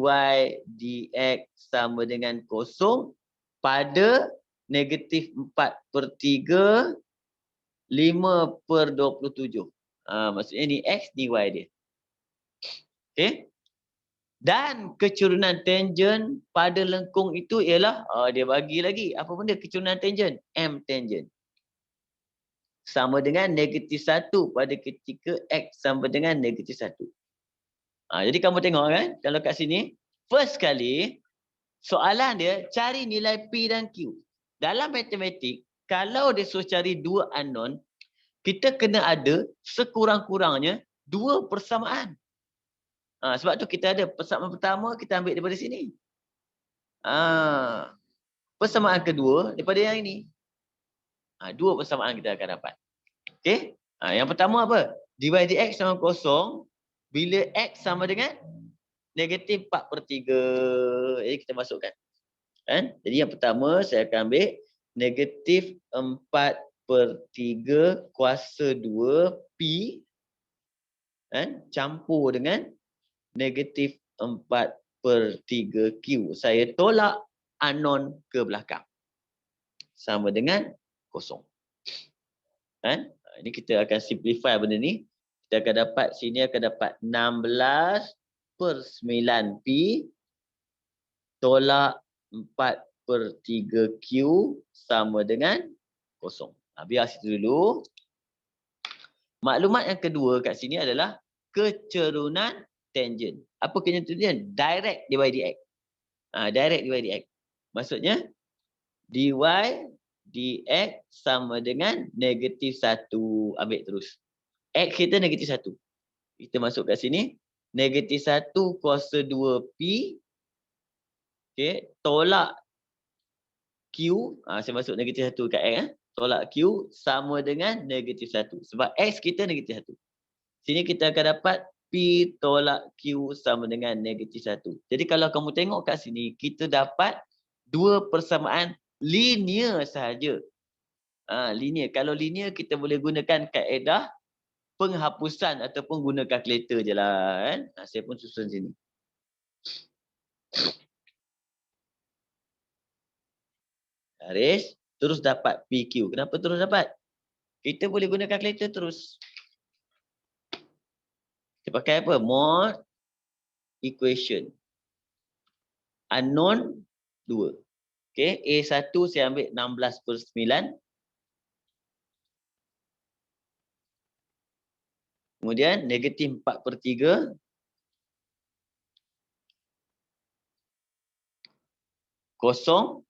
dx sama dengan kosong pada negatif 4/3 5/27. Maksudnya ni x, ni y dia. Okey. Dan kecurunan tangent pada lengkung itu ialah, dia bagi lagi. Apa benda kecurunan tangent? M tangent. Sama dengan negatif 1 pada ketika x sama dengan negatif 1. Jadi kamu tengok kan, kalau kat sini, first kali, soalan dia cari nilai P dan Q. Dalam matematik, kalau dia suruh cari dua unknown, kita kena ada sekurang-kurangnya dua persamaan. Sebab tu kita ada persamaan pertama, kita ambil daripada sini. Persamaan kedua daripada yang ini. Dua persamaan kita akan dapat. Okey? Yang pertama apa? Dy dx sama kosong bila x sama dengan negatif 4/3. Jadi kita masukkan. Kan? Jadi yang pertama saya akan ambil negatif 4/3 kuasa 2 P kan? Campur dengan negatif 4/3 Q. Saya tolak unknown ke belakang. Sama dengan kosong. Kan? Ini kita akan simplify benda ni. Kita akan dapat, sini akan dapat 16/9 P tolak 4/3 Q sama dengan kosong. Biar situ dulu. Maklumat yang kedua kat sini adalah kecerunan tangent. Apa kecerunan tangent? Direct dy dx. Direct dy dx. Maksudnya dy dx sama dengan negatif 1. Ambil terus. X kita negatif 1. Kita masuk kat sini. Negatif 1 kuasa 2P. Okay. Tolak Q. Saya masuk negatif 1 kat X. Tolak Q sama dengan negatif 1. Sebab X kita negatif 1. Sini kita akan dapat P tolak Q sama dengan negatif 1. Jadi kalau kamu tengok kat sini, kita dapat dua persamaan linear sahaja. Linear. Kalau linear, kita boleh gunakan kaedah penghapusan ataupun guna kalkulator je lah. Kan? Saya pun susun sini. Garis. Terus dapat PQ. Kenapa terus dapat? Kita boleh guna kalkulator terus. Kita pakai apa? Mod equation. Unknown 2. Okay. A1 saya ambil 16/9. Kemudian negatif 4/3. Kosong.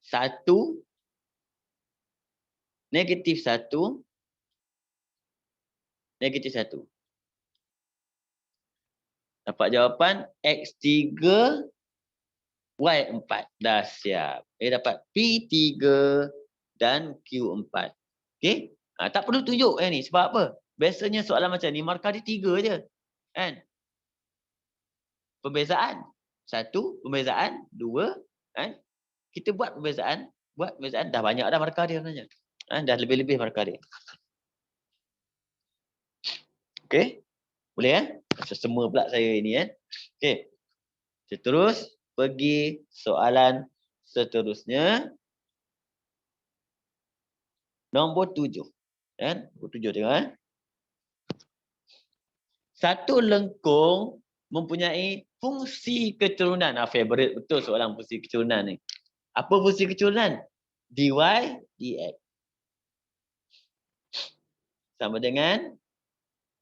1. Negatif 1. Negatif 1. Dapat jawapan X3, Y4. Dah siap. Dapat P3 dan Q4. Okey? Tak perlu tunjuk ni. Sebab apa? Biasanya soalan macam ni, markah dia 3 je. Kan? Perbezaan. 1, perbezaan. 2. Kan? Kita buat perbezaan. Dah banyak dah markah dia sebenarnya. Dah lebih-lebih markah dia. Okey? Boleh semua pula saya ini Okey. Kita terus pergi soalan seterusnya. Nombor 7. Nombor 7 tengok Satu lengkung mempunyai fungsi keturunan. Favorite betul soalan fungsi keturunan ni. Apa fungsi keturunan? Dy dx. Sama dengan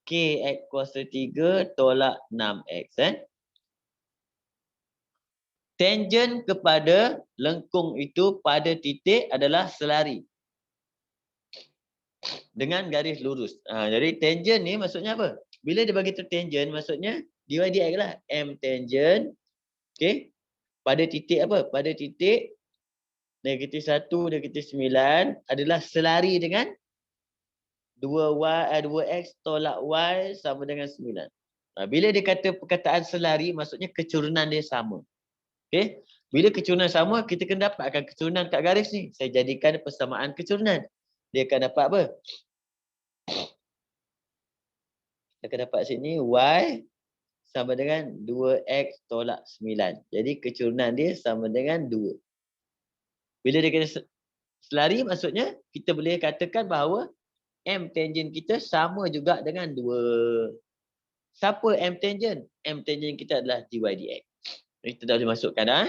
kx kuasa 3 tolak 6x. Tangent kepada lengkung itu pada titik adalah selari. Dengan garis lurus. Jadi tangent ni maksudnya apa? Bila dia bagi tu tangent, maksudnya dy dx lah. M tangent. Okay. Pada titik apa? Pada titik negatif 1, negatif 9 adalah selari dengan 2x tolak y sama dengan 9. Bila dia kata perkataan selari, maksudnya kecurunan dia sama. Okey. Bila kecurunan sama, kita kena dapatkan kecurunan kat garis ni. Saya jadikan persamaan kecurunan. Dia akan dapat apa? Kita akan dapat sini Y sama dengan 2X tolak 9. Jadi kecurunan dia sama dengan 2. Bila dia kena selari, maksudnya kita boleh katakan bahawa M tangent kita sama juga dengan 2. Siapa M tangent? M tangent kita adalah dy dx. Kita dah boleh masukkan dah.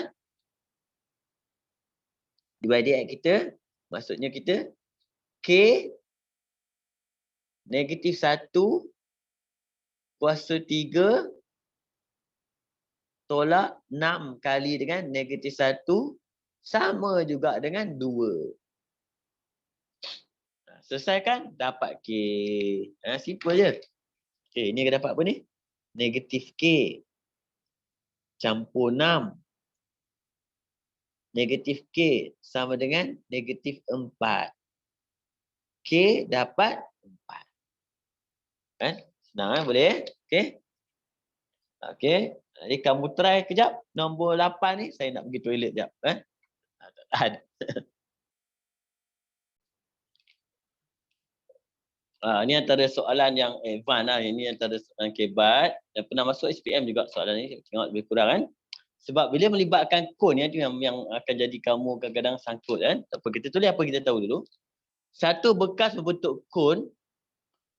Dy dx kita, maksudnya kita K negatif 1 kuasa 3 tolak 6 kali dengan negatif 1 sama juga dengan 2. Selesaikan, dapat K. Simple je. Okay, ini akan dapat apa ni? Negatif K campur 6. Negatif K sama dengan negatif 4. K dapat 4. Kan? Senang kan? Boleh? Okay. Okay. Jadi kamu try kejap. Nombor 8 ni, saya nak pergi toilet kejap. Tak tahan. Ini antara soalan yang advance lah. Ini antara soalan kebat. Dan pernah masuk SPM juga soalan ni. Tengok lebih kurang kan. Sebab bila melibatkan kon yang akan jadi kamu kadang-kadang sangkut kan. Tak apa, kita tulis apa kita tahu dulu. Satu bekas berbentuk kon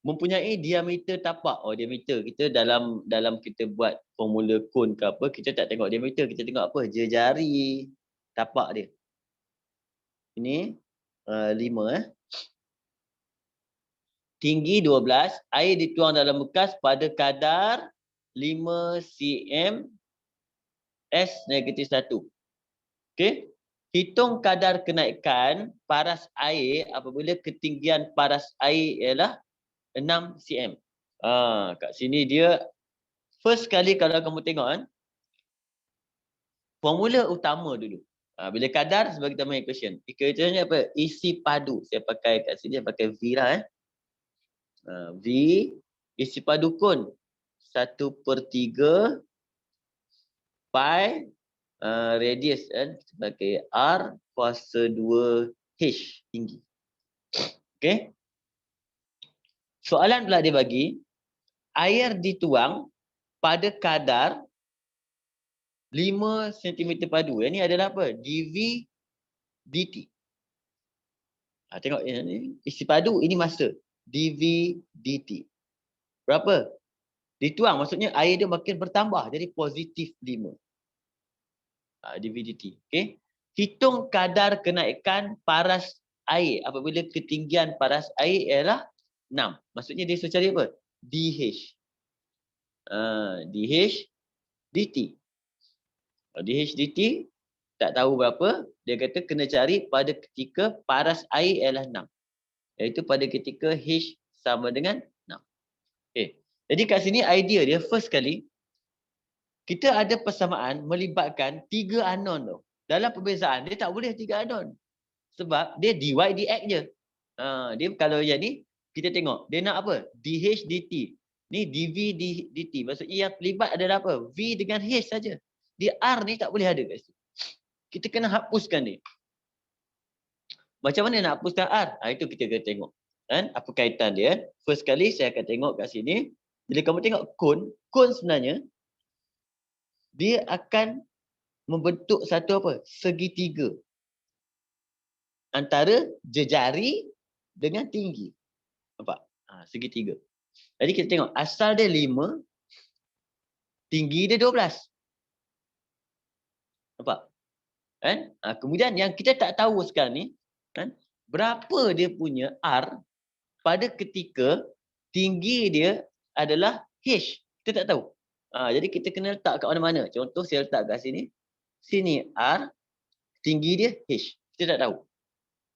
mempunyai diameter tapak. Diameter kita dalam kita buat formula kon ke apa, kita tak tengok diameter, kita tengok apa? Jari tapak dia. Ini 5 Tinggi 12, air dituang dalam bekas pada kadar 5 cm S negatif 1. Okey. Hitung kadar kenaikan paras air apabila ketinggian paras air ialah 6 cm. Kat sini dia first kali kalau kamu tengok kan, formula utama dulu. Bila kadar sebagai tambah equation. Equationnya apa? Isi padu. Saya pakai kat sini, saya pakai V lah V isi padu kon 1/3 pi radius kan sebagai R kuasa 2 H tinggi. Okey. Soalan pula dia bagi air dituang pada kadar 5 cm padu. Yang ni adalah apa? dV dt. Tengok ni isi padu, ini masa. dV dt. Berapa? Dituang, maksudnya air dia makin bertambah. Jadi positif 5. dV dt. Okay. Hitung kadar kenaikan paras air apabila ketinggian paras air ialah 6. Maksudnya dia suruh cari apa? dH. dH dt. dH dt tak tahu berapa. Dia kata kena cari pada ketika paras air ialah 6. Iaitu pada ketika H sama dengan 6. Okay. Jadi kat sini idea dia first kali kita ada persamaan melibatkan 3 unknown tu. Dalam perbezaan dia tak boleh 3 unknown. Sebab dia dy dx je. Dia kalau yang ni kita tengok dia nak apa? dH dt. Ni dV dt. Maksudnya yang terlibat adalah apa? V dengan H saja. Dia R ni tak boleh ada kat situ. Kita kena hapuskan ni. Macam mana nak hapuskan R? Itu kita kena tengok. Kan? Apa kaitan dia? First kali saya akan tengok kat sini. Bila kamu tengok kon sebenarnya dia akan membentuk satu apa? Segitiga. Antara jejari dengan tinggi. Nampak? Segitiga. Jadi kita tengok asal dia 5, tinggi dia 12. Nampak? Kan? Kemudian yang kita tak tahu sekarang ni, kan? Berapa dia punya R pada ketika tinggi dia adalah H. Kita tak tahu. Jadi kita kena letak kat mana-mana. Contoh saya letak kat sini. Sini R, tinggi dia H. Kita tak tahu.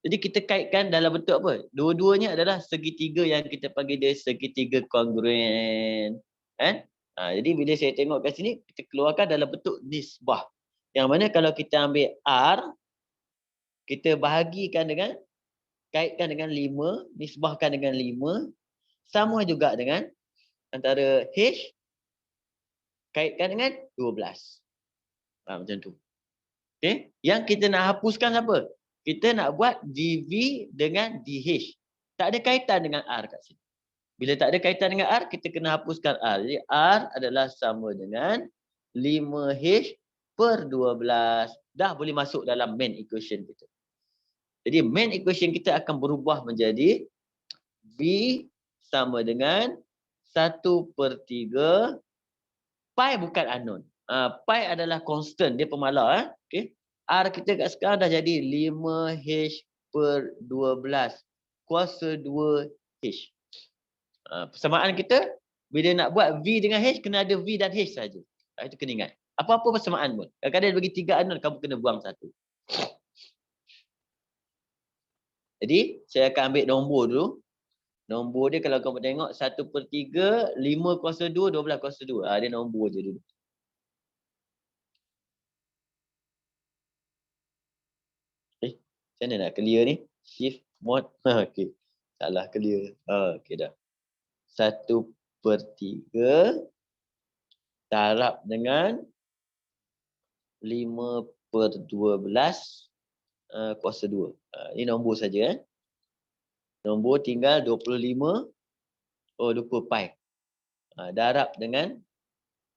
Jadi kita kaitkan dalam bentuk apa? Dua-duanya adalah segitiga yang kita panggil dia segitiga kongruen. Kan? Jadi bila saya tengok kat sini, kita keluarkan dalam bentuk nisbah. Yang mana kalau kita ambil R, kita bahagikan dengan, kaitkan dengan 5, nisbahkan dengan 5, sama juga dengan antara H, kaitkan dengan 12. Macam tu. Okey, yang kita nak hapuskan apa? Kita nak buat dV dengan dH. Tak ada kaitan dengan R kat sini. Bila tak ada kaitan dengan R, kita kena hapuskan R. Jadi R adalah sama dengan 5H per 12. Dah boleh masuk dalam main equation kita. Jadi main equation kita akan berubah menjadi V sama dengan 1/3. Pi bukan unknown. Pi adalah constant, dia pemalar. Okay. R kita kat sekarang dah jadi 5H per 12 kuasa 2H. Persamaan kita, bila nak buat V dengan H, kena ada V dan H saja. Itu kena ingat. Apa-apa persamaan pun. Kadang-kadang dia bagi 3 unknown, kamu kena buang 1. Jadi, saya akan ambil nombor dulu. Nombor dia kalau kamu tengok 1/3, 5 kuasa 2, 12 kuasa 2. Dia nombor je dulu. Macam mana nak clear ni? Shift mode. Okey. Salah clear. Okey dah. 1/3 darab dengan 5/12 kuasa 2. Ini nombor saja. Nombor tinggal 25. Oh, lupa pi. Darab dengan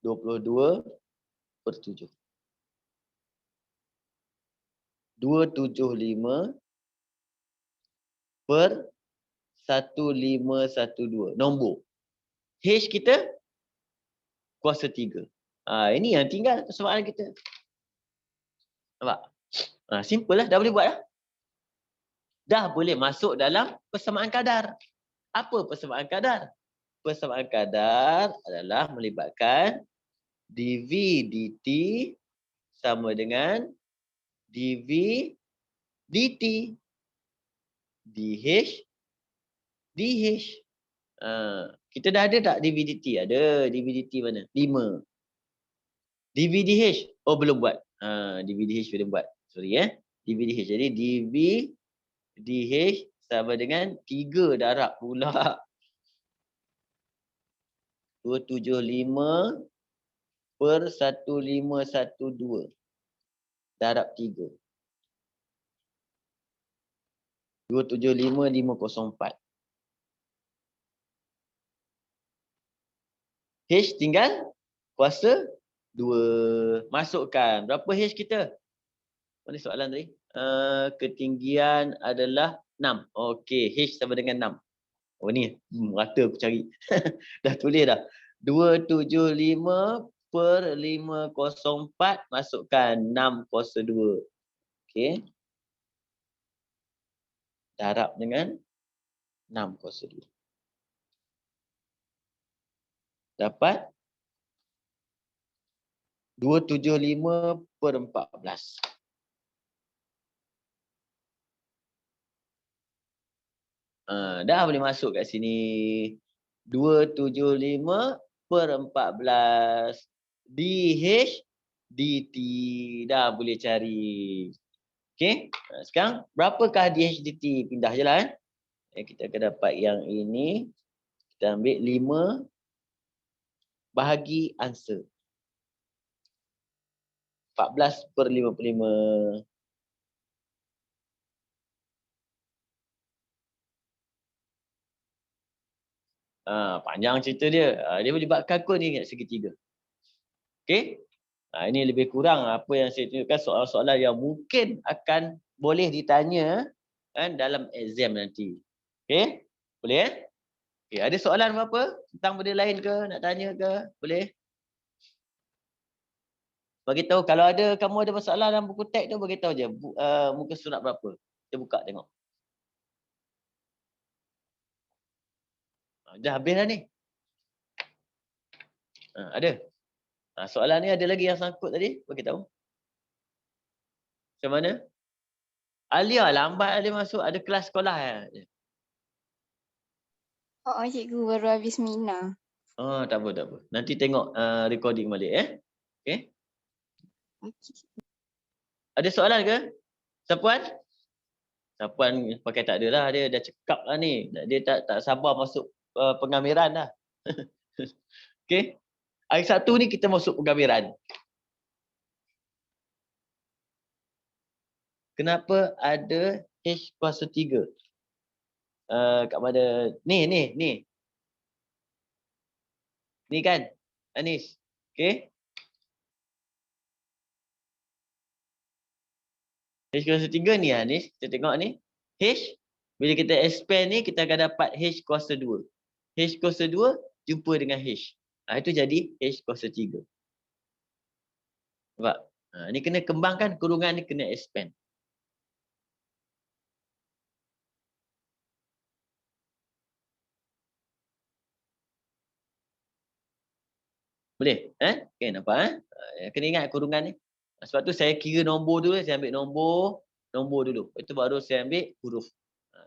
22/7. 275 per 1512. Nombor. H kita kuasa 3. Ini yang tinggal persoalan kita. Nampak? Simple lah. Dah boleh buat lah. Dah boleh masuk dalam persamaan kadar. Apa persamaan kadar? Persamaan kadar adalah melibatkan dV dt sama dengan dV dt dH dH. Kita dah ada tak dV dt? Ada. dV dt mana? 5. dV dH. Oh, belum buat. dV dH belum buat. Sorry dV dH. Jadi dV dH sama dengan 3 darab pula 275 per 1512 darab 3. 275,504. H tinggal kuasa 2. Masukkan. Berapa H kita? Mana soalan tadi? Ketinggian adalah 6. Okey, H sama dengan 6. Oh ni, rata aku cari. Dah tulis dah. 275 per 504 masukkan 6 kuasa 2. Okey. Darab dengan 6 kuasa 2. Dapat 275 per 14. Dah boleh masuk kat sini. 275 per 14. DH DT. Dah boleh cari. Okey. Sekarang berapakah DH DT? Pindah je lah. Kita akan dapat yang ini. Kita ambil 5 bahagi answer. 14/55. Panjang cerita dia. Dia melibatkan kalkul ni ingat segitiga. Okey. Ini lebih kurang apa yang saya tunjukkan, soalan-soalan yang mungkin akan boleh ditanya kan dalam exam nanti. Okey? Boleh Okey, ada soalan apa tentang benda lain ke, nak tanya ke? Boleh? Bagi tahu kalau ada kamu ada masalah dalam buku teks tu, bagi tahu je muka surat berapa. Kita buka tengok. Dah habis dah ni. Ada. Soalan ni ada lagi yang sangkut tadi, bagi tahu. Macam mana? Alia lambat Alia masuk, ada kelas sekolah Cikgu baru habis Mina. Tak apa. Nanti tengok recording balik Okey. Okay. Ada soalan ke? Sapuan? Sapuan pakai tak ada lah, dia dah cekap lah ni. Dia tak sabar masuk pengamiran dah. Okey. Hari Sabtu ni kita masuk pengamiran. kenapa ada H kuasa 3? Kat mana? Ni. Ni kan? Anis. Okay. H kuasa 3 ni Anis. Kita tengok ni. H. Bila kita expand ni, kita akan dapat H kuasa 2. H kuasa 2 jumpa dengan H. Itu jadi H kuasa 3. Nampak? Ni kena kembangkan, kurungan ni kena expand. Boleh? Okay, nampak? Kena ingat kurungan ni. Sebab tu saya kira nombor dulu, saya ambil nombor dulu. Itu baru saya ambil huruf.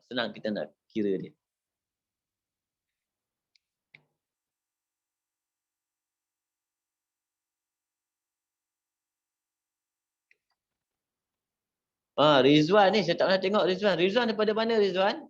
Senang kita nak kira dia. Rizwan ni, saya tak pernah tengok Rizwan. Rizwan daripada mana Rizwan?